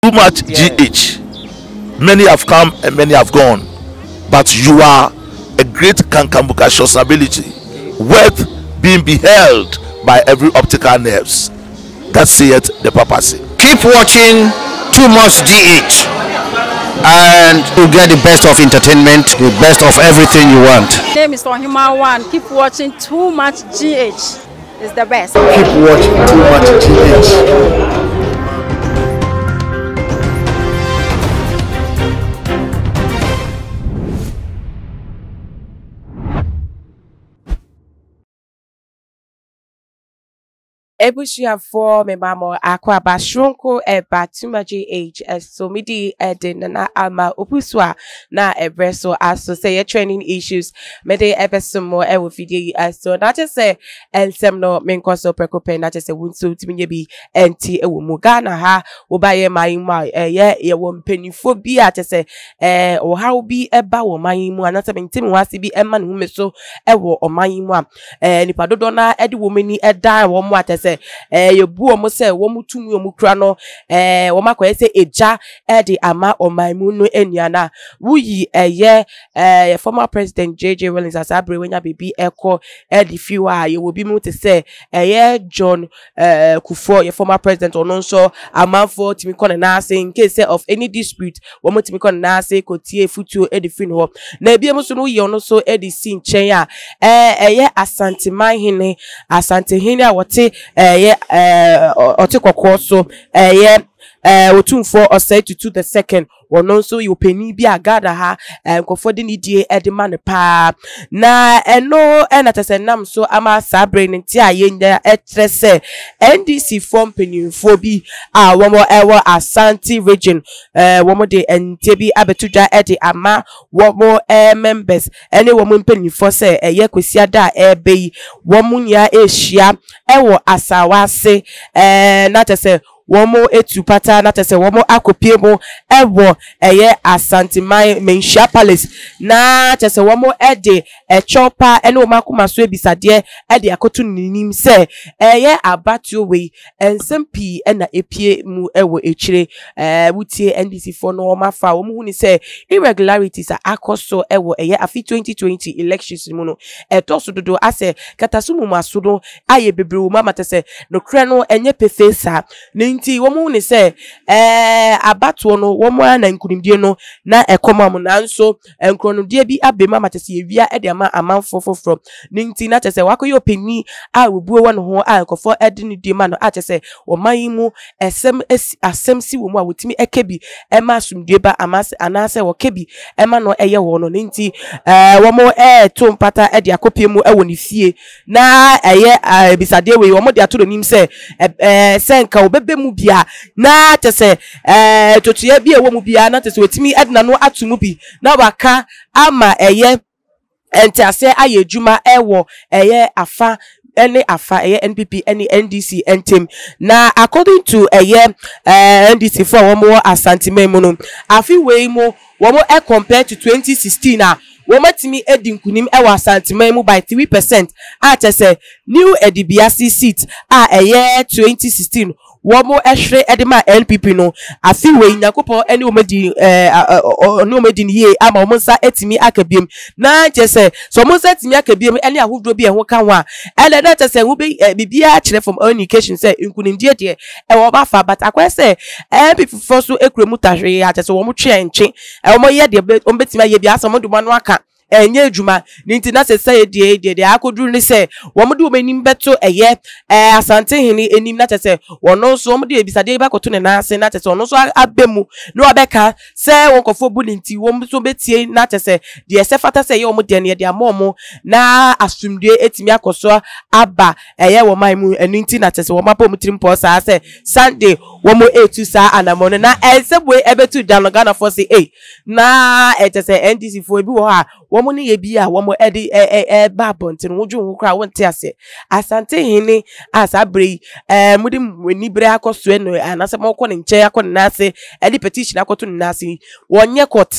too much GH. Many have come and many have gone, but you are a great Kankambuka ability, worth being beheld by every optical nerves. That saith the papacy. Keep watching Too Much GH, and you get the best of entertainment, the best of everything you want. My name is Mahama. Keep watching Too Much GH. It's the best. Keep watching Too Much GH. Ebushia for me mamo aqua bashronko eba Too Much GH so midi edin na ama opuswa na ebreso aso say training issues mede ebesumo e wo video so na just say ensem no menkoso prekope na just say wunso timinye bi enti e wo mu Ghana ha wo ba ye man mu ye wo mpanifo bi a just say o ha bi eba wo man mu anata mentimi wase bi ema ne humeso e wo o man mu nipa dodo na edi wo mani eda wo mu atese you buo say womu tumi omu kra no woma kwa say eja de ama omaimu no enuana wuyi former president JJ Rawlings asabre wenya bibi eko the few you will be mu to say John Otumfuor your former president ono so amanfo timi kon na say in case of any dispute womu timi kon na say kotie futu the fin ho na ebiem so no ye ono so the sin chen a Asante Mahene Asante hene a wote otikoko so Otumfuor osai to the second wono so you penny bi agada ha nkofo de nidie edema pa na eno enatese nam so ama sabre nti ayenya etrese NDC form pennyfo bi womo ewo Asante region womo de entebi abetudwa ede ama womo members ene womo pennyfo se kwesi da ebe womo nya ehia ewo asawase na tese womo etu pata na tese womo akopie mo ewo Asante Menshia Palace na tese womo ede chopa ene womo akoma so ebisade ede akoto ninim se abatuo we ensempi na epie mu ewo echire wutie NDC for no womo afa womo hu ni se irregularities akoso ewo afi 2020 elections mu no etoso dodo ase katasumu masodo aye bebre wo mama tese no kre no enye pefesa nti womu ni se abatuo no womu na nkunimdie no na ekoma mu na nso nkronodie bi abema matese ewia ede ama amanfo foforo nti na tese wakoye openi a obuo won ho a nkofo ede ni die ma no a tese woman mu asem si womu a wotimi ekebi ema asumdie ba amase anase wokebi ema no eye wo no nti womu to mpata ede akopie mu ewo ni fie na bisade we womu de atoro nim se senka obebe mu bia na tese totuye bi ewo mu bia na tese wetimi edna no atumu bi na waka ama enti ase ayejuma ewo afa any afa NPP any NDC entem na according to NDC for womo Asante Mahene afi we mo womo compare to 2016 womo timi edinkunim ewa Asante Mahene by 3% atese new edibiasi seat 2016 womo ehre edema NPP no afi we nyakopo ene omedi no omedi ye ama omonsa etimi akabiem na jese so omonsa etimi akabiem ene ahodro bi eho ka ho a ene na tese hu bibia kire from education say nkunimdie de wo ba fa but akwese NPP for so ekremu tahwe atese womo twe enche womo ye de ombetimi ye bia so moduma no aka enye adwuma ninti na se say de akoduru ni se womo de omanim beto Asante hini enim na tese wono so womo de ebisade ba koto ne na ase na tese wono so abemu no obeka se wonkofo bu ninti womo so betie na tese de se fata se ye womo de ne de amomo na asumdue etimi akoso aba woman mu ninti na tese womo apom trimpo sa se Sunday womo etu sa anamono na elsebwe ebetu Ghana for say na tese NDC for ebi wo ha womo ni ye bia womo edi ba bontin wodwo ho kra wonte ase Asante hini asabre mudi weni bre akoso eno anase moko ne nche akọ nase edi petition akoto nase wonye court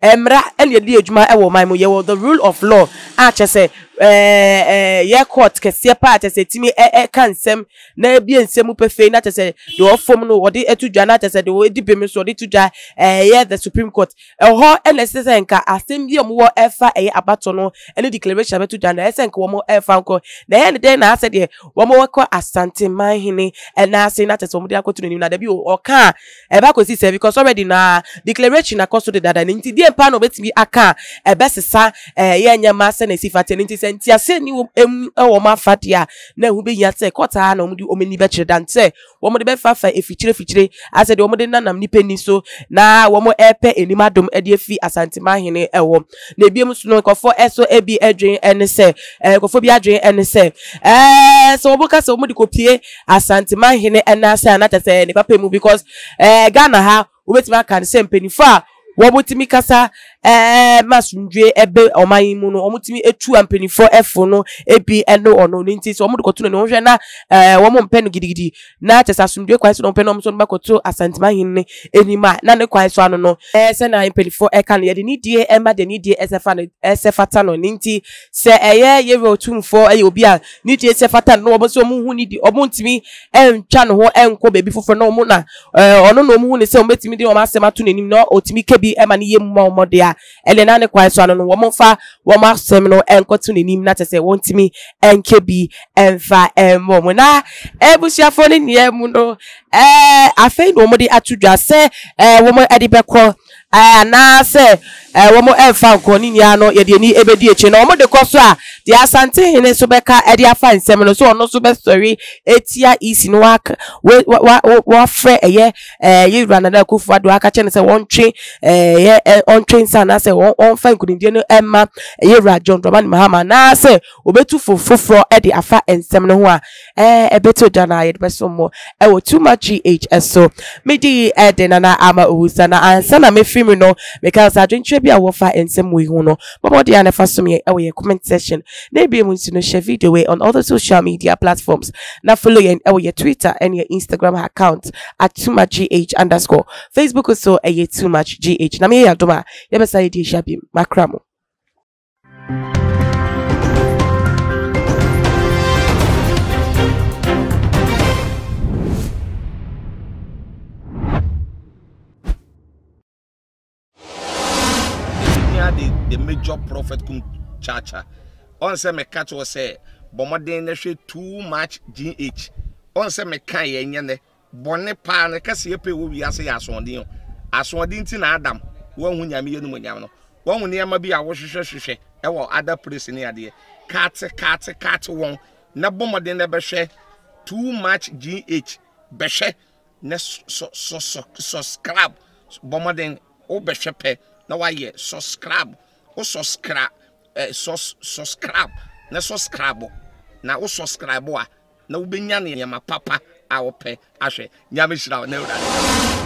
emra ene di adwuma ewo man mo ye the rule of law a chese ye court kese pa atese timi kansem na bi ensem pefe na atese de ofom no wode etudwa na atese de odi bemi so de tudwa ye the Supreme Court ho NSS nka asem bi omwo efa abato no ene declaration betudwa na ese nka womo efa nko na ye ne den na ase de womo wekọ Asante Manhene na ase na atese womo de akotu nim na da bi o ka eba kosi se because already na declaration na koso de dada nti die pa no betimi aka ebesesa ye nyama se na sifate nti se nti ase ni wo ma fadia na hu be yate kota na omudi omeni be kire dante wo mo de be fafa efichire ase de wo mo de nanam ni peni so na wo mo epe animadom e de fi Asante Manhene ewo na ebiem so no kofo eso ebi adwen ene se kofo bi adwen ene se so wo boka se wo mo de kopie Asante Manhene ena ase anata se ne papa mu because Ghana ha wo betima aka se mpenifo a wo botimi kasa masundwe ebe omayimu no omutimi etu ampenifo efo no ebi eno ono nti so omudu kotu no hwe na wo mo mpenu gidigidi na tesa sundwe kwai so no mpenu omso no bakoto Asante Manhene enima na ne kwai so ano no se na ampenifo eka no ye de nidie ema de nidie esefata no nti se ye Otumfuor eye obi a nidie esefata no obo so omu nidi obo ntimi entwa no ho enko bebi fofo no omu na ono no omu ne se ometimi de o ma asema to nanim no otimi kebi ema ne yem ma omode a elena ne kwai so ano no wo mo fa wo ma asem no enkoto nanim na tese wontimi enkebi enfa mo na ebusiafo ne niam no afei no mo de atudwa se wo mo edi bekọ na se wo mo enfa nkoni nia no ye de ni ebedi eche no mo de koso a de Asante Hene so beka edi afa nsem no so ono so be story etia isi no wa fre ye ranada kufu ado aka che ne se wontwe ontwe nsa na se on fa nkudindie no emma ye ra John Dramani Mahama na se obetu foforo edi afa nsem no ho a ebeto jana ye beso mo wo too much GHS medi edena na ama owusa na ansa na mefimi no because adwentwe bia wo fa nsem we hu no bobo de anafa so me ye comment section na be mu no share video we on all the social media platforms na follow ye your Twitter and your Instagram account at too much GH _ Facebook also too much GH na me ya doma ye be say di shabim makramo the major prophet kum chacha on say me catch was say bomoden na hwe too much GH on say me kan ye nyene bone pa na kase ye pe wo wi ase ya asondin ti na Adam wo hu nyame ye no nyam no wo hu ne ma bi a wo hwehwe e wo other place ne ade kat won na bomoden na be hwe too much GH be hwe na subscribe bomoden o be hwe pe na wa ye subscribe o subscribe subscribe na subscribe na o subscribe a na wo benya ne ma papa a wo pe ahwe nyame hira na ewura